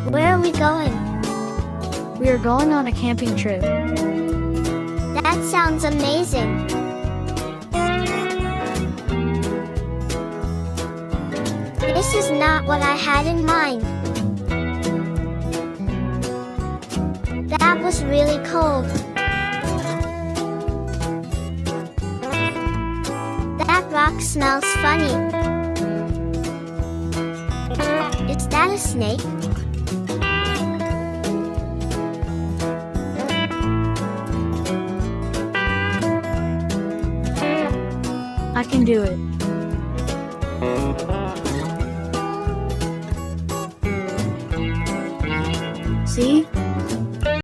Where are we going? We are going on a camping trip. That sounds amazing. This is not what I had in mind. That was really cold. That rock smells funny. Is that a snake? I can do it.